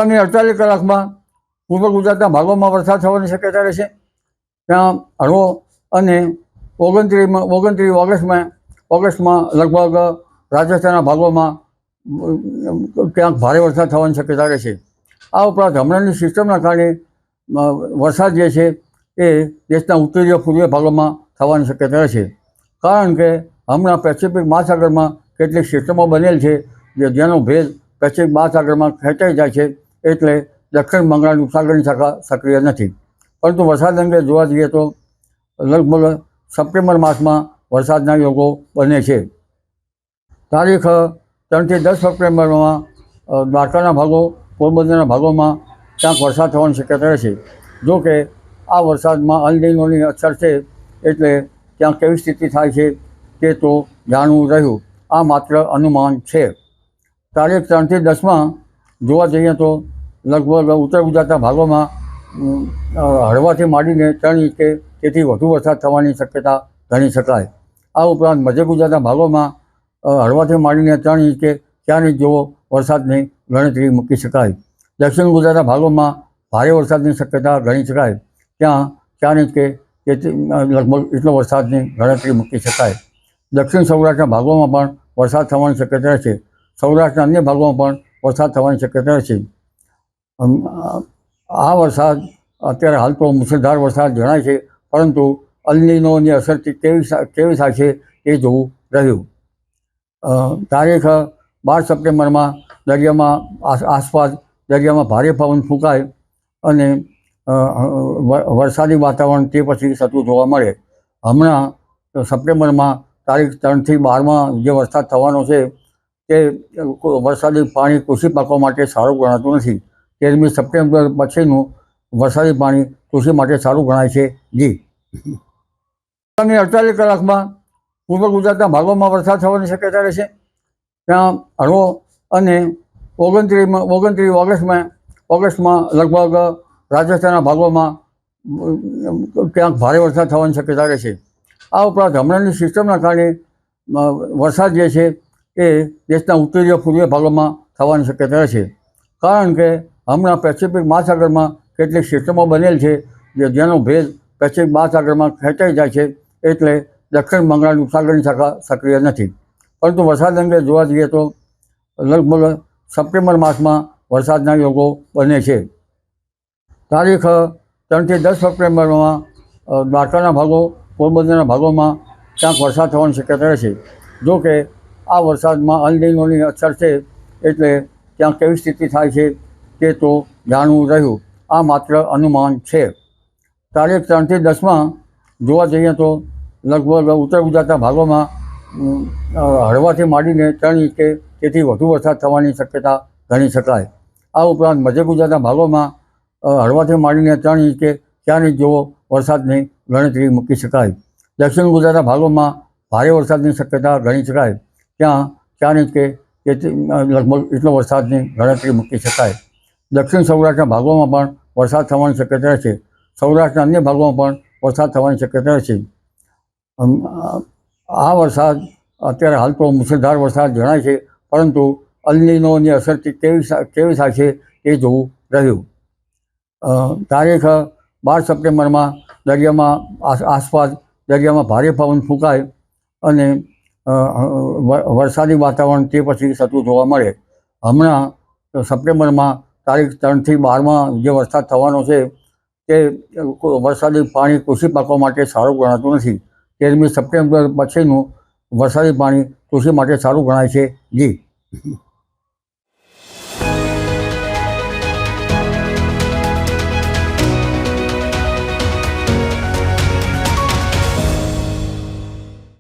આગામી 48 કલાકમાં પૂર્વ ગુજરાતના ભાગોમાં વરસાદ થવાની શક્યતા રહેશે। ત્યાં હળવો અને 29 ઓગસ્ટમાં લગભગ રાજસ્થાનના ભાગોમાં ક્યાંક ભારે વરસાદ થવાની શક્યતા રહેશે। આ ઉપરાંત હમણાંની સિસ્ટમના કારણે વરસાદ જે છે એ દેશના ઉત્તરીય પૂર્વીય ભાગોમાં થવાની શક્યતા રહેશે, કારણ કે હમણાં પેસિફિક મહાસાગરમાં કેટલીક સિસ્ટમો બનેલ છે જેનો ભેદ પેસિફિક મહાસાગરમાં ખેંચાઈ જાય છે, એટલે દક્ષિણ બંગાળ ઉપસાગરની શાખા સક્રિય નથી। પરંતુ વરસાદ અંગે જોવા જઈએ તો લગભગ સપ્ટેમ્બર માસમાં વરસાદના યોગો બને છે। તારીખ 3 થી 10 સપ્ટેમ્બરમાં દ્વારકાના ભાગો, પોરબંદરના ભાગોમાં ક્યાંક વરસાદ થવાની શક્યતા રહેશે। જો કે આ વરસાદમાં અલ નીનોની અસર છે, એટલે ત્યાં કેવી સ્થિતિ થાય છે તે તો જાણવું રહ્યું। આ માત્ર અનુમાન છે। તારીખ 3 થી 10માં જોવા જઈએ તો લગભગ ઉત્તર ગુજરાતના ભાગોમાં હળવાથી માંડીને 3 ઇંચ કે તેથી વધુ વરસાદ થવાની શક્યતા ગણી શકાય। આ ઉપરાંત મધ્ય ગુજરાતના ભાગોમાં હળવાથી માંડીને 3 ઇંચ કે 4 ઇંચ જેવો વરસાદની ગણતરી મૂકી શકાય। દક્ષિણ ગુજરાતના ભાગોમાં ભારે વરસાદની શક્યતા ગણી શકાય, ત્યાં 4 ઇંચ કે લગભગ એટલો વરસાદની ગણતરી મૂકી શકાય। દક્ષિણ સૌરાષ્ટ્રના ભાગોમાં પણ વરસાદ થવાની શક્યતા રહેશે। સૌરાષ્ટ્રના અન્ય ભાગોમાં પણ વરસાદ થવાની શક્યતા રહેશે। આ વરસાદ અત્યારે હાલ તો મુશળધાર વરસાદ જણાય છે, પરંતુ અલ નીનોની અસરથી કેવી થાય છે એ જોવું રહ્યું। તારીખ 12 સપ્ટેમ્બરમાં દરિયામાં ભારે પવન ફૂંકાય અને વરસાદી વાતાવરણ તે પછી થતું જોવા મળે। હમણાં સપ્ટેમ્બરમાં તારીખ 3 થી 12માં જે વરસાદ થવાનો છે તે વરસાદી પાણી કૃષિ પાકો માટે સારું ગણાતું નથી। 13મી સપ્ટેમ્બર પછીનું વરસાદી પાણી કૃષિ માટે સારું ગણાય છે। આગામી 48 કલાકમાં પૂર્વ ગુજરાતના ભાગોમાં વરસાદ થવાની શક્યતા રહેશે। ત્યાં હળવો અને 29 ઓગસ્ટમાં લગભગ રાજસ્થાનના ભાગોમાં ક્યાંક ભારે વરસાદ થવાની શક્યતા રહેશે। આ ઉપરાંત હમણાંની સિસ્ટમના કારણે વરસાદ જે છે એ દેશના ઉત્તરીય પૂર્વીય ભાગોમાં થવાની શક્યતા રહેશે, કારણ કે હમણાં પેસિફિક મહાસાગરમાં કેટલીક સિસ્ટમો બનેલ છે જેનો ભેદ પેસિફિક મહાસાગરમાં ખેંચાઈ જાય છે, એટલે દક્ષિણ બંગાળ ઉપસાગરની શાખા સક્રિય નથી। પરંતુ વરસાદ અંગે જોવા જઈએ તો લગભગ સપ્ટેમ્બર માસમાં વરસાદના યોગો બને છે। તારીખ 3 થી 10 સપ્ટેમ્બરમાં દ્વારકાના ભાગો, પોરબંદરના ભાગોમાં ક્યાંક વરસાદ થવાની શક્યતા રહેશે। જો કે આ વરસાદમાં અલ નીનોની અસર છે, એટલે ત્યાં કેવી સ્થિતિ થાય છે તે તો જાણવું રહ્યું। આ માત્ર અનુમાન છે। તારીખ 3 થી 10માં જોવા જઈએ તો લગભગ ઉત્તર ગુજરાતના ભાગોમાં હળવાથી માંડીને 3 ઇંચ કે તેથી વધુ વરસાદ થવાની શક્યતા ગણી શકાય। આ ઉપરાંત મધ્ય ગુજરાતના ભાગોમાં હળવાથી માંડીને 3 ઇંચ કે 4 ઇંચ જેવો વરસાદની ગણતરી મૂકી શકાય। દક્ષિણ ગુજરાતના ભાગોમાં ભારે વરસાદની શક્યતા ગણી શકાય, ત્યાં 4 ઇંચ કે લગભગ એટલો વરસાદની ગણતરી મૂકી શકાય। દક્ષિણ સૌરાષ્ટ્રના ભાગોમાં પણ વરસાદ થવાની શક્યતા રહેશે। સૌરાષ્ટ્રના અન્ય ભાગોમાં પણ વરસાદ થવાની શક્યતા રહેશે। આ વરસાદ અત્યારે હાલ તો મુશળધાર વરસાદ જણાય છે, પરંતુ અલ નીનોની અસરથી કેવી થાય છે એ જોવું રહ્યું। તારીખ 12 સપ્ટેમ્બરમાં દરિયામાં ભારે પવન ફૂંકાય અને વરસાદી વાતાવરણ તે પછી થતું જોવા મળે। હમણાં સપ્ટેમ્બરમાં તારીખ 3 થી 12માં જે વરસાદ થવાનો છે તે વરસાદી પાણી કૃષિ પાકો માટે સારું ગણાતું નથી। 13મી સપ્ટેમ્બર પછીનું વરસાદી પાણી કૃષિ માટે સારું ગણાય છે।